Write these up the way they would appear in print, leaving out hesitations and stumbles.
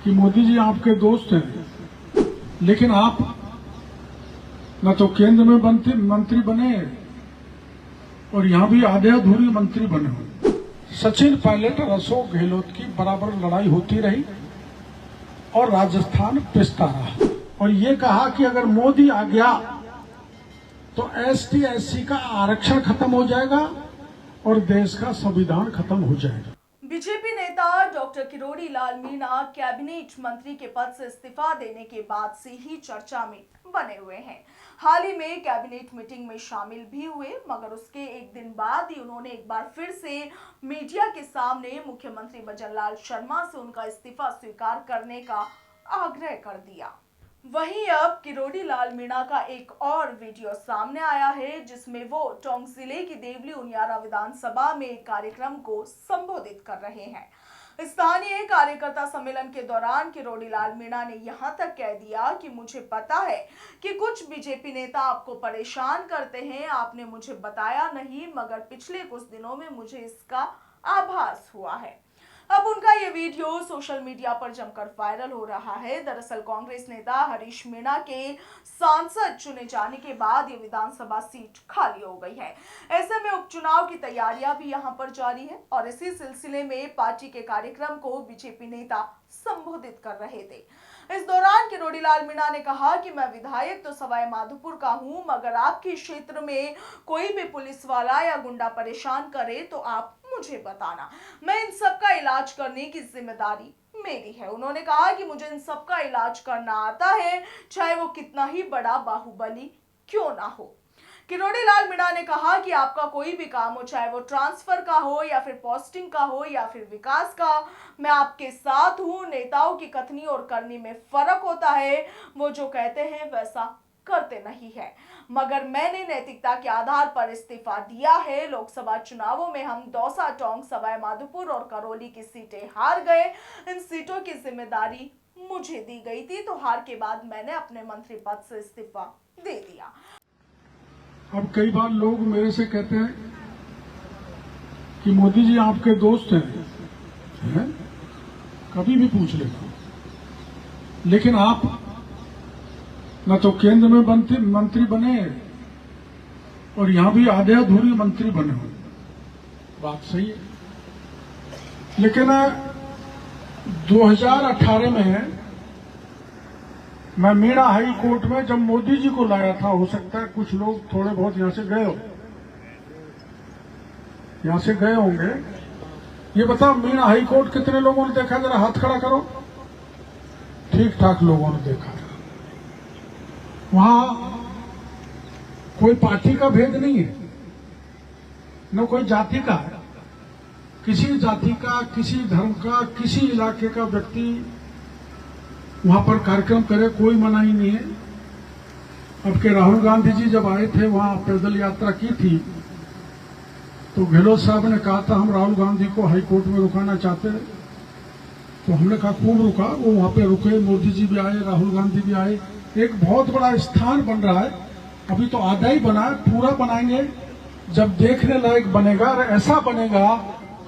कि मोदी जी आपके दोस्त हैं, लेकिन आप न तो केंद्र में मंत्री बने और यहां भी आधे अधूरी मंत्री बने हुए। सचिन पायलट और अशोक गहलोत की बराबर लड़ाई होती रही और राजस्थान पिसता रहा और ये कहा कि अगर मोदी आ गया तो एसटी एससी का आरक्षण खत्म हो जाएगा और देश का संविधान खत्म हो जाएगा। बीजेपी नेता डॉक्टर किरोड़ी लाल मीणा कैबिनेट मंत्री के पद से इस्तीफा देने के बाद से ही चर्चा में बने हुए हैं। हाल ही में कैबिनेट मीटिंग में शामिल भी हुए, मगर उसके एक दिन बाद ही उन्होंने एक बार फिर से मीडिया के सामने मुख्यमंत्री भजनलाल शर्मा से उनका इस्तीफा स्वीकार करने का आग्रह कर दिया। वहीं अब किरोड़ी लाल मीणा का एक और वीडियो सामने आया है, जिसमें वो टोंक जिले की देवली उनियारा विधानसभा में एक कार्यक्रम को संबोधित कर रहे हैं। स्थानीय कार्यकर्ता सम्मेलन के दौरान किरोड़ी लाल मीणा ने यहां तक कह दिया कि मुझे पता है कि कुछ बीजेपी नेता आपको परेशान करते हैं, आपने मुझे बताया नहीं, मगर पिछले कुछ दिनों में मुझे इसका आभास हुआ है। अब उनका ये वीडियो सोशल मीडिया पर जमकर वायरल हो रहा है। दरअसल कांग्रेस नेता हरीश मीणा के सांसद चुने जाने के बाद ये विधानसभा सीट खाली हो गई है। ऐसे में उपचुनाव की तैयारियां भी यहां पर जारी है और इसी सिलसिले में पार्टी के कार्यक्रम को बीजेपी नेता संबोधित कर रहे थे। इस दौरान किरोड़ी लाल मीणा ने कहा कि मैं विधायक तो सवाई माधोपुर का हूं, मगर आपके क्षेत्र में कोई भी पुलिस वाला या गुंडा परेशान करे तो आप मुझे बताना, मैं इन सब का इलाज करने की जिम्मेदारी मेरी है। उन्होंने कहा कि मुझे इन सब का इलाज करना आता है, चाहे वो कितना ही बड़ा बाहुबली क्यों ना हो। किरोड़ी लाल मीणा ने कहा कि आपका कोई भी काम हो, चाहे वो ट्रांसफर का हो या फिर पोस्टिंग का हो या फिर विकास का, मैं आपके साथ हूं। नेताओं की कथनी और करनी में फर्क होता है, वो जो कहते हैं वैसा करते नहीं है, मगर मैंने नैतिकता के आधार पर इस्तीफा दिया है। लोकसभा चुनावों में हम दौसा, टोंक, सवाई माधोपुर और करौली की सीटें हार गए। इन सीटों की जिम्मेदारी मुझे दी गई थी, तो हार के बाद मैंने अपने मंत्री पद से इस्तीफा दे दिया। अब कई बार लोग मेरे से कहते हैं कि मोदी जी आपके दोस्त हैं? कभी भी पूछ लेना, लेकिन आप न तो केंद्र में मंत्री बने और यहां भी आधे अधूरी मंत्री बने हुए। बात सही है, लेकिन 2018 में मैं मीणा हाई कोर्ट में जब मोदी जी को लाया था, हो सकता है कुछ लोग थोड़े बहुत यहां से गए होंगे। ये बताओ मीणा हाई कोर्ट कितने लोगों ने देखा? जरा हाथ खड़ा करो। ठीक ठाक लोगों ने देखा। वहां कोई पार्टी का भेद नहीं है, न कोई जाति का है। किसी जाति का, किसी धर्म का, किसी इलाके का व्यक्ति वहां पर कार्यक्रम करे, कोई मनाही नहीं है। अब के राहुल गांधी जी जब आए थे, वहां पैदल यात्रा की थी, तो गहलोत साहब ने कहा था हम राहुल गांधी को हाई कोर्ट में रुकाना चाहते हैं। तो हमने कहा खूब रुका, वो वहां पे रुके, मोदी जी भी आए, राहुल गांधी भी आए। एक बहुत बड़ा स्थान बन रहा है, अभी तो आधा ही बना है, पूरा बनाएंगे जब देखने लायक बनेगा। और ऐसा बनेगा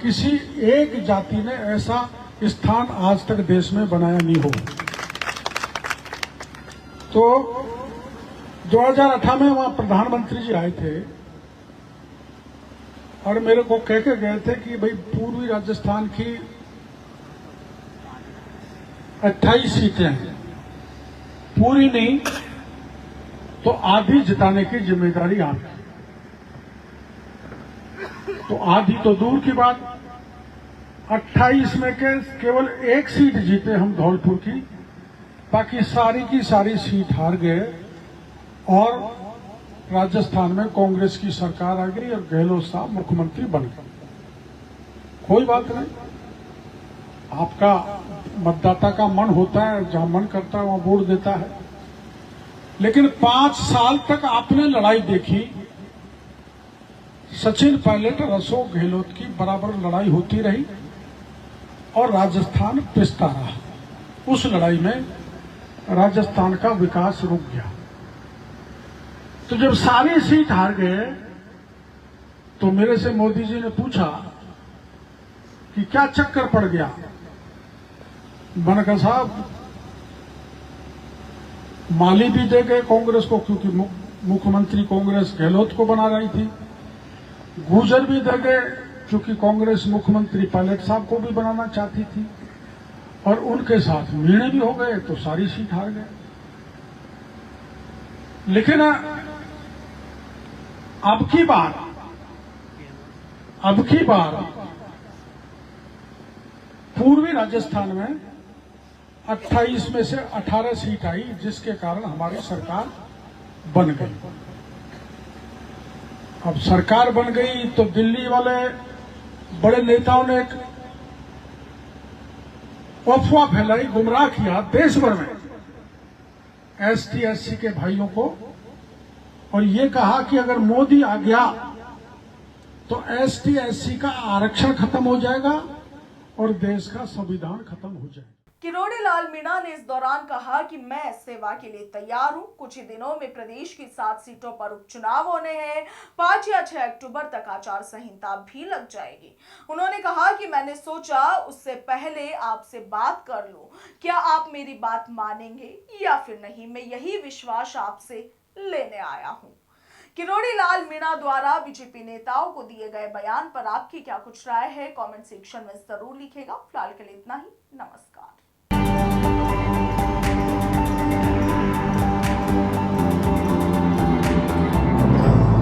किसी एक जाति ने ऐसा स्थान आज तक देश में बनाया नहीं हो। तो 2018 में वहां प्रधानमंत्री जी आए थे और मेरे को कह के गए थे कि भाई पूर्वी राजस्थान की 28 सीटें हैं, पूरी नहीं तो आधी जिताने की जिम्मेदारी आपकी। तो आधी तो दूर की बात, 28 में के केवल एक सीट जीते हम धौलपुर की, बाकी सारी की सारी सीट हार गए और राजस्थान में कांग्रेस की सरकार आ गई और गहलोत साहब मुख्यमंत्री बन गए। कोई बात नहीं, आपका मतदाता का मन होता है, जहां मन करता है वहां वोट देता है। लेकिन 5 साल तक आपने लड़ाई देखी, सचिन पायलट और अशोक गहलोत की बराबर लड़ाई होती रही और राजस्थान पिसता रहा। उस लड़ाई में राजस्थान का विकास रुक गया। तो जब सारी सीट हार गए तो मेरे से मोदी जी ने पूछा कि क्या चक्कर पड़ गया। मैंने कहा साहब माली भी दे गए कांग्रेस को, क्योंकि मुख्यमंत्री कांग्रेस गहलोत को बना रही थी। गुर्जर भी दे गए क्योंकि कांग्रेस मुख्यमंत्री पायलट साहब को भी बनाना चाहती थी, और उनके साथ मीणे भी हो गए तो सारी सीट हार गए। लेकिन अब की बार पूर्वी राजस्थान में 28 में से 18 सीट आई, जिसके कारण हमारी सरकार बन गई। अब सरकार बन गई तो दिल्ली वाले बड़े नेताओं ने एक अफवाह फैलाई, गुमराह किया देश भर में एसटी एससी के भाइयों को, और ये कहा कि अगर मोदी आ गया तो एसटी एससी का आरक्षण खत्म हो जाएगा और देश का संविधान खत्म हो जाएगा। किरोड़ी लाल मीणा ने इस दौरान कहा कि मैं सेवा के लिए तैयार हूं। कुछ ही दिनों में प्रदेश की 7 सीटों पर उपचुनाव होने हैं। 5 या 6 अक्टूबर तक आचार संहिता भी लग जाएगी। उन्होंने कहा कि मैंने सोचा उससे पहले आपसे बात कर लूं, क्या आप मेरी बात मानेंगे या फिर नहीं। मैं यही विश्वास आपसे लेने आया हूं। किरोड़ी लाल मीणा द्वारा बीजेपी नेताओं को दिए गए बयान पर आपकी क्या कुछ राय है, कमेंट सेक्शन में जरूर लिखेगा। फिलहाल के लिए इतना ही। नमस्कार।